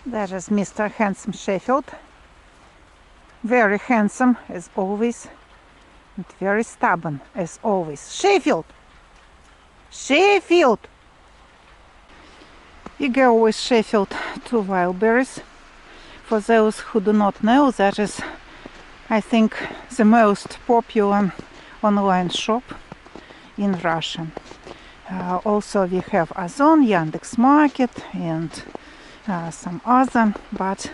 That is Mr. Handsome Sheffield. Very handsome as always, and very stubborn as always. Sheffield! Sheffield! We go with Sheffield to Wildberries. For those who do not know, that is, I think, the most popular online shop in Russia. Also we have Ozon, Yandex.Market and some other, but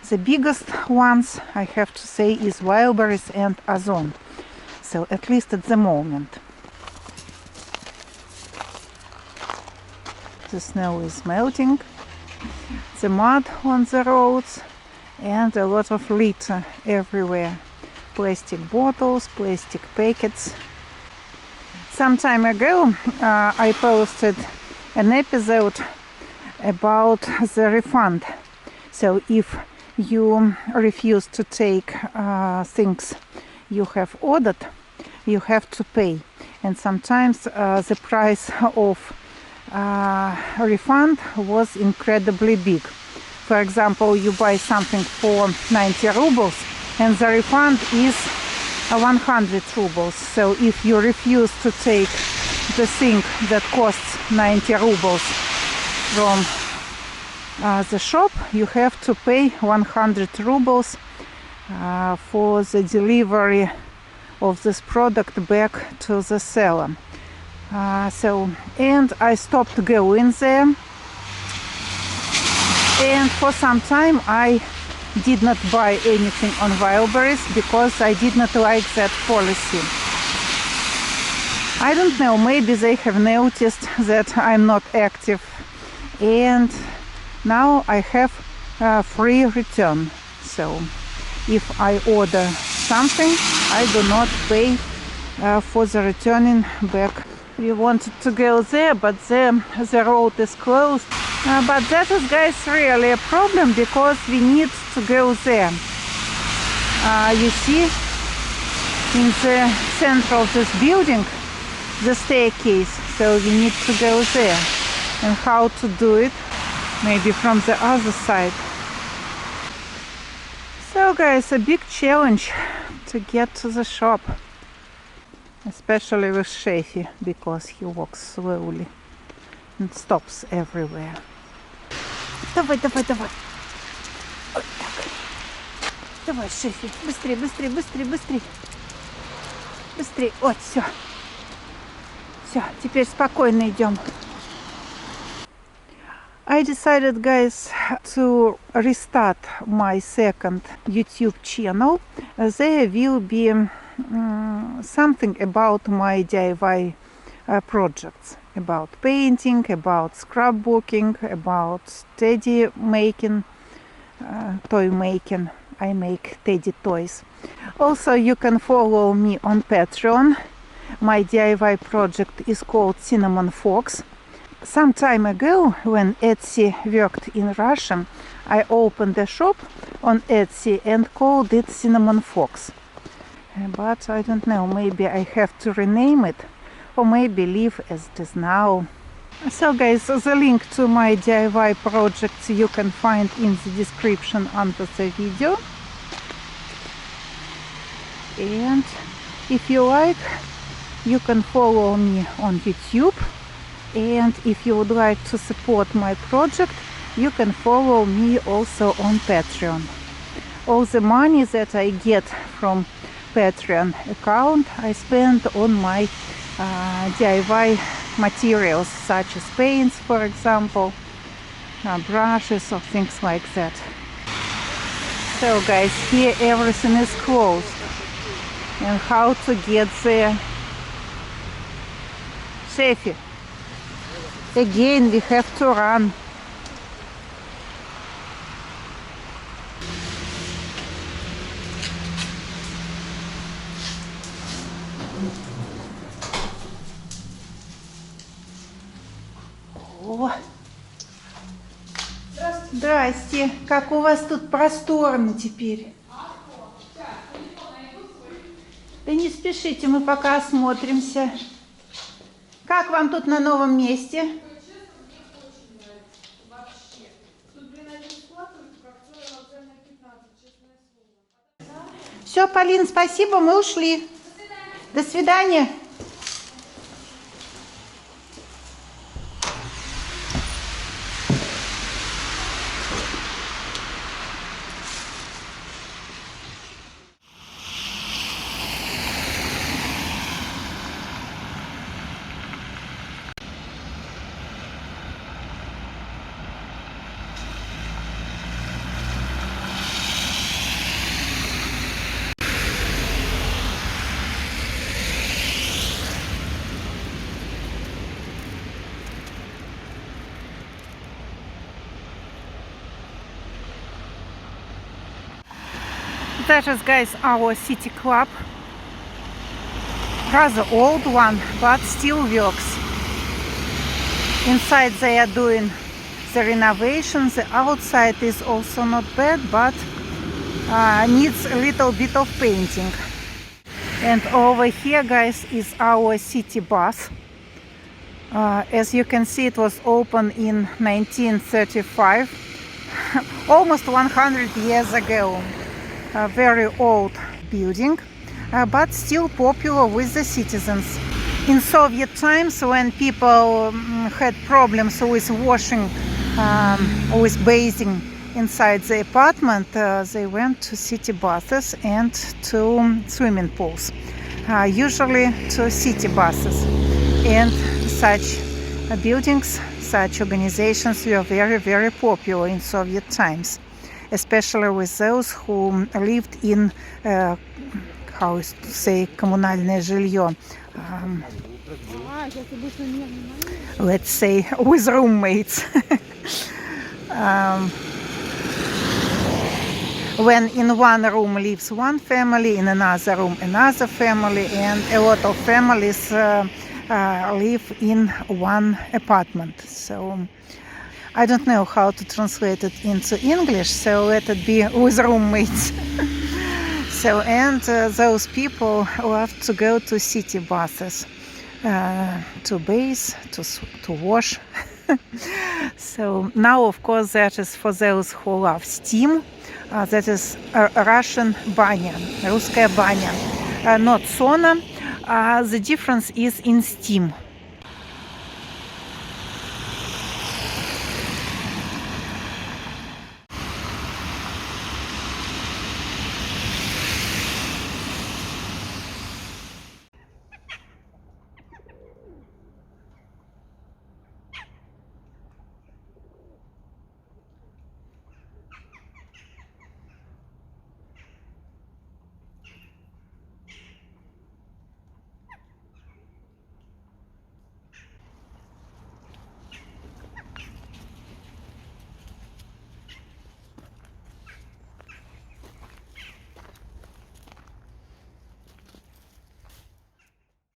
the biggest ones, I have to say, is Wildberries and Ozon. So at least at the moment. The snow is melting, the mud on the roads, and a lot of litter everywhere. Plastic bottles, plastic packets. Some time ago I posted an episode about the refund. So if you refuse to take things you have ordered, you have to pay. And sometimes the price of refund was incredibly big. For example, you buy something for 90 rubles and the refund is 100 rubles. So if you refuse to take the thing that costs 90 rubles from the shop, you have to pay 100 rubles for the delivery of this product back to the seller. And I stopped going there, and for some time I did not buy anything on Wildberries because I did not like that policy. I don't know, maybe they have noticed that I'm not active, and now I have free return. So if I order something, I do not pay for the returning back. We wanted to go there, but the road is closed. But that is, guys, really a problem because we need to go there. You see, in the center of this building, the staircase, so we need to go there. And how to do it? Maybe from the other side. So, guys, a big challenge to get to the shop. Especially with Sheffi, because he walks slowly and stops everywhere. Давай, давай, давай. Вот так. Давай, Шефи, быстрее, быстрее, быстрее, быстрее. Быстрее. Вот, все. Все, теперь спокойно идем. I decided, guys, to restart my second YouTube channel. There will be something about my DIY projects, about painting, about scrapbooking, about teddy making, toy making. I make teddy toys. Also, you can follow me on Patreon. My DIY project is called Cinnamon Fox. Some time ago, when Etsy worked in Russia, I opened a shop on Etsy and called it Cinnamon Fox. But I don't know, maybe I have to rename it, or maybe leave as it is now. So, guys, the link to my DIY projects you can find in the description under the video. And if you like, you can follow me on YouTube. And if you would like to support my project, you can follow me also on Patreon. All the money that I get from Patreon account I spend on my DIY materials, such as paints, for example, brushes or things like that. So, guys, here everything is closed. And how to get there? Sheffi, again we have to run. О. Здрасте. Как у вас тут просторно теперь. Да не спешите, мы пока осмотримся. Как вам тут на новом месте? Честно, мне очень нравится. Вообще. Тут, блин, один склад у Все, Полин, спасибо, мы ушли. До свидания. That is, guys, our city club. Rather old one, but still works. Inside they are doing the renovations. The outside is also not bad, but needs a little bit of painting. And over here, guys, is our city bus. As you can see, it was opened in 1935, almost 100 years ago. A very old building, but still popular with the citizens. In Soviet times, when people had problems with washing, with bathing inside the apartment, they went to city buses and to swimming pools, usually to city buses. And such buildings, such organizations were very, very popular in Soviet times, especially with those who lived in, how to say, коммунальное жилье. Let's say with roommates. When in one room lives one family, in another room another family, and a lot of families live in one apartment. So I don't know how to translate it into English, so let it be with roommates. So, and those people love to go to city buses, to bathe, to wash. So now, of course, that is for those who love steam. That is a Russian banya, русская баня, not sauna. The difference is in steam.